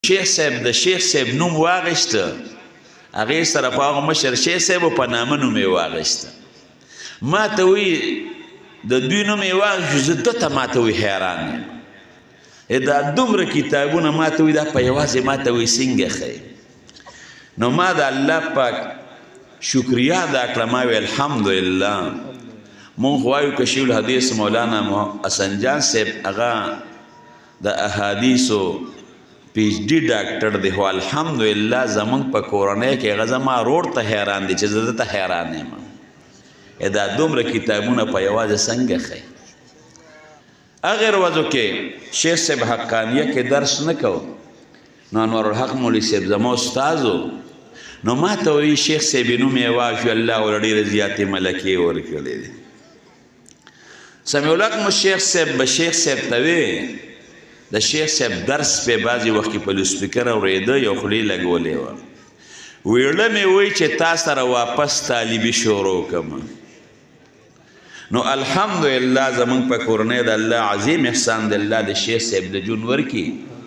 شیخ صاحب د شیخ صاحب نوم واغشته هغې سره په هغه مشر شیخ صاحب په نامه نوم یې واغشته ما ته وایي د دوی نوم یې واغشو زه ده ته ما ته وایي حیران یم دا دومره کتابونه ما ته وایي دا په یوازې ما ته وایي څنګه ښیي نو ما د الله پاک شکریا ادا کړه ما وی الحمدلله مونږ وایو که شیخ الحدیث مولانا حسن جان صاحب هغه د احادیثو پی ایچ ډي ډاکټر دی خو الحمدلله زمونږ په کورنۍ کې هغه زما رور ته حیران دی چې زه ده ته حیران یم دا دومره کتابونه په یوازې څنګه ښیي هغې ورځو کې شیخ صاحب حقانیه کې درس نه کوو نو انوارالحق مولوي صاحب زما استاذ نو ما ته وایي شیخ صاحب نوم یې واښو الله ورله ډېرې زیاتې ملکې ورکړې دي سمیع الحق مو شیخ صاحب به شیخ صاحب ته وی د شیخ صاحب درس په بعضې وخت کې په لوسپیکر اورېده یو خولې لګولې وه ویړه مې وایي چې تا سره واپس طالبي شروع کړم نو الحمدلله زمونږ په کورنۍ د الله عظیم احسان د الله د شیخ صاحب د جون ورکي